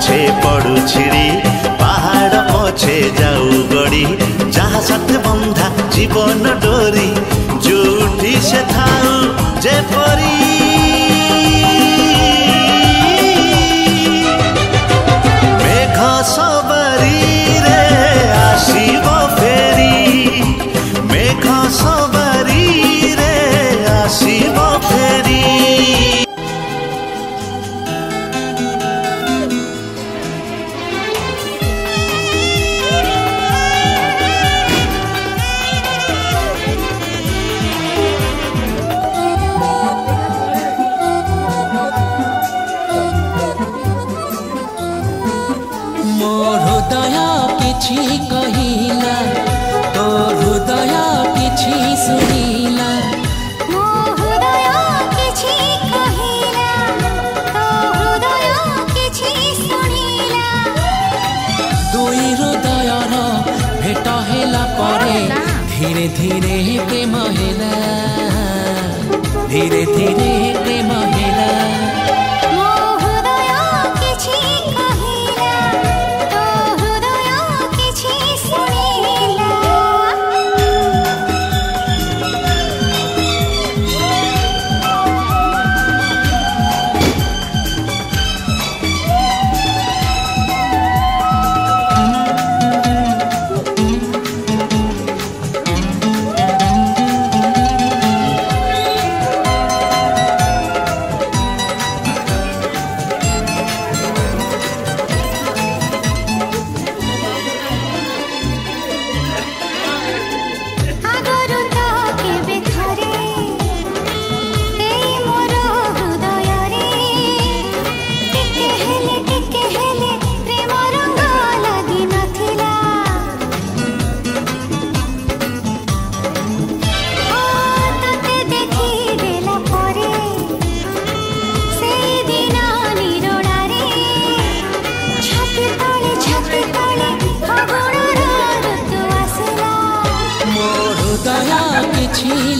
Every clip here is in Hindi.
पछे पड़ू छिड़ी पहाड़ पछे जाऊ गड़ी जहाँ साथ बंधा जीवन डोरी जोठी से थाऊ जे परी मेघ सबरी रे आसीब फेरी मेघ सबरी रे आसीब फेरी कहिला तो हृदय किछि सुनिला मो हृदय किछि कहिला तो हृदय किछि सुनिला दुई हृदयर भेट हेला परे धीरे धीरे प्रेम हेला धीरे धीरे प्रेम हेला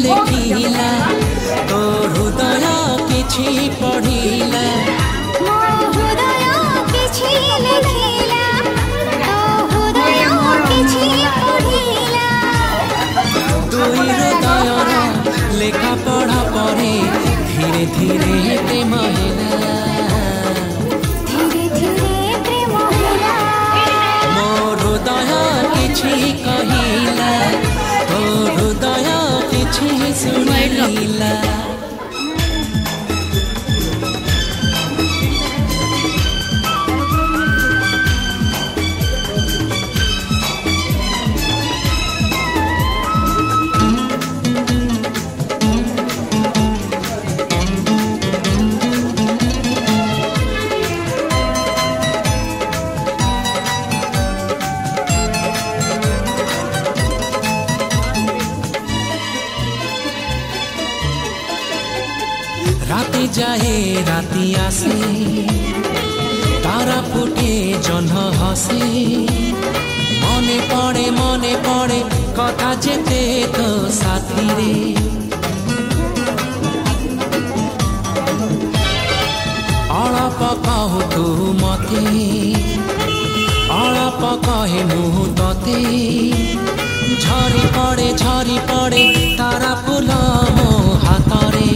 लिखिला तो हृदय किछि पढ़िला मो हृदय किछि लिखिला तो हृदय किछि पढ़िला दुई हृदयर लेखा पढ़ा परे धीरे धीरे प्रेम हेला धीरे धीरे प्रेम हेला मो हृदय किछि कहिला तो हृदय किछि सुनिला राति जाए राति आसे तारा फुटे जह्न हसे मने पड़े कथा जेते तो साथी रे अलप कहु तू मते अलप कहे मु तते झरी पड़े तारा फुल मो हातरे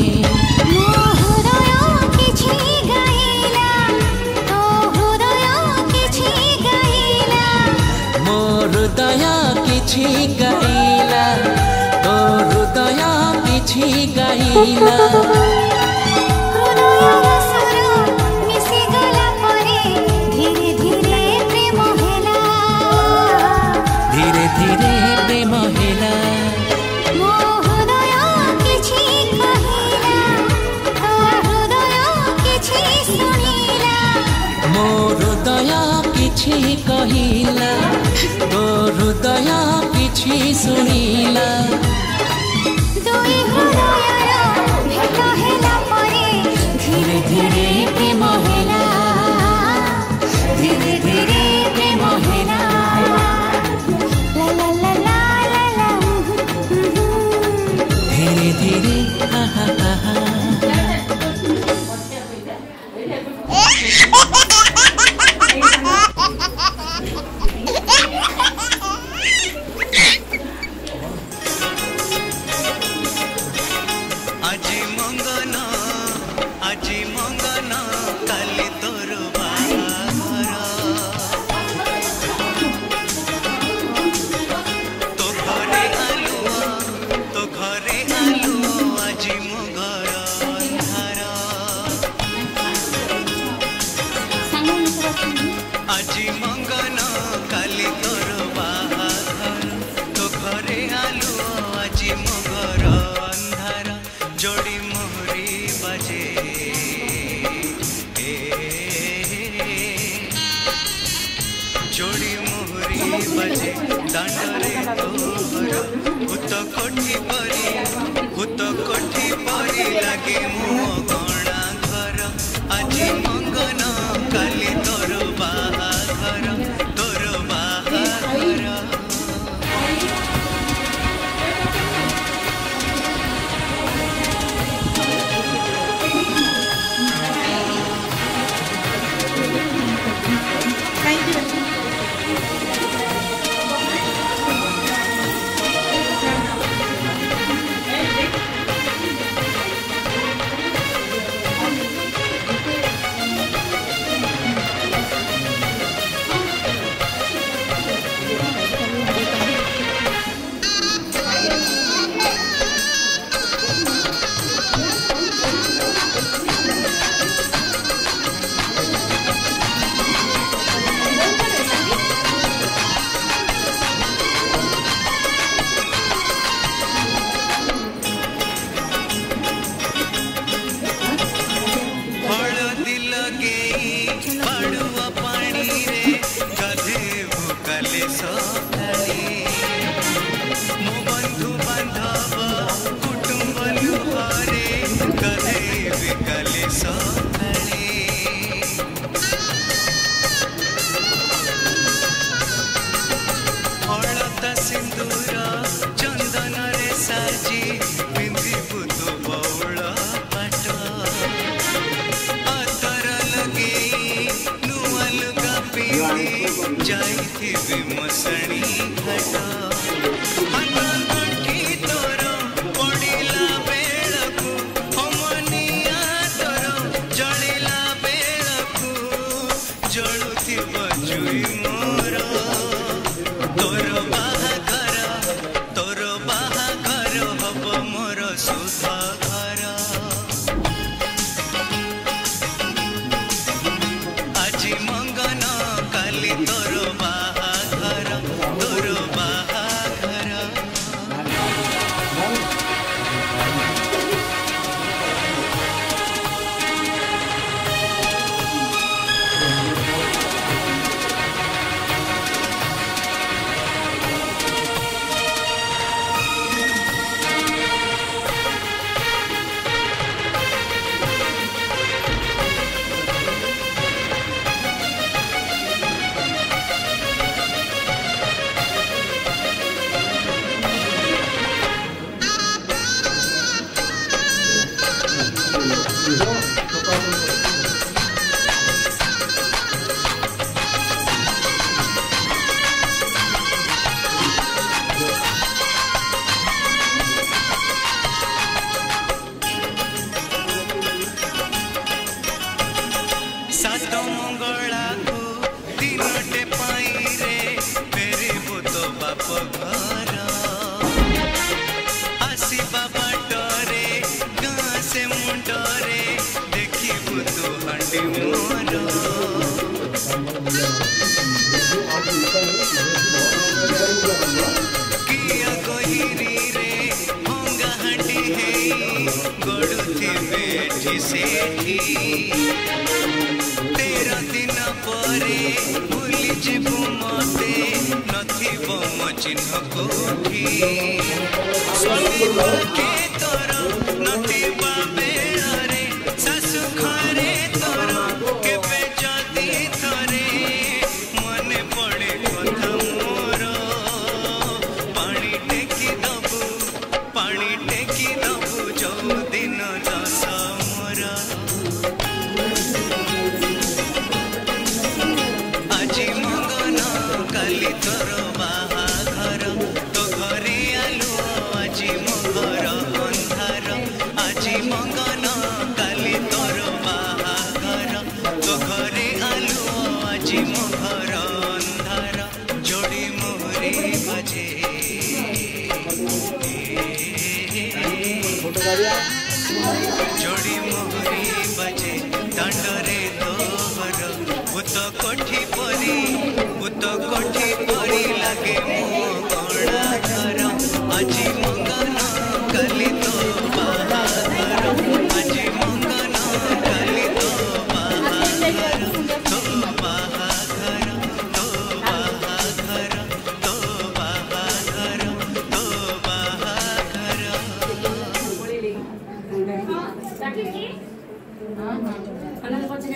हृदय किछि गाइला तो हृदय किछि गाइला हृदय स्वर मिसि गला परे धीरे धीरे प्रेम हेला धीरे धीरे प्रेम हेला मो हृदय किछि कहिला तो हृदय किछि सुनिला मो हृदय किछि कहिला तो हृदय किछि सुनिला दुई हृदयर भेट हेला परे धीरे धीरे प्रेम हेला धीरे धीरे प्रेम हेला ला ला ला ला ला धीरे धीरे हा हा हा मंगन काली तोर बाहाघर तो घरे आलुआ आज मो घर अंधार आज मंगन काली तोर बाहाघर तो घरे आलुआ आज मो घर अंधार जोड़ी मोहरी बाजे जोड़ी मोहरी बाजे दांडरे तोहर भूत कोठी परी लगे मो गणा घर आज मंगन काली तोर बाहाघर तोर बाहाघर सिंदूर चंदन रे साजी पिंधिबु तो बौल पाट अतर लगे नुआ लुगा पिंधि जाइथिबि मसणी घाट हाथ गंठी तोर पड़िला बेलकु हमनिया तोर जलिला बेलकु जलुथिब जुई मोर तोर बाहाघर हब मोर सुधा घर आज मंगन काली तोर बाहाघर तोर बाहाघर सात मंगला को दिनटे पाई रे फेरिबु तो बाप घर आसीबा बाटरे गाँ से मुंडरे देखिबु तो हंडी मोर किया गहिरी रे भंगा हंडी हे गड़ुथिबे एठी सेठी 13 दिन परे भूली जीवु मते नथिब मो चिन्ह कोठी स्वामी के तोर नथिबा बेଳରେ सासु घरे तोर केबे जदी थरे मने पड़े कथा मोर पानी टेकी दबु जो दिन दस मोर आज मंगन काली तोर बाहाघर तो घरे आलुआ आज मो घर अंधार आज मंगन काली तोर बाहाघर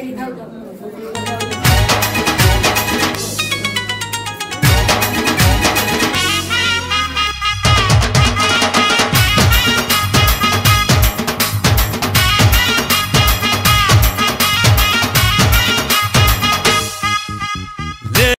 ହେଇଥାଉ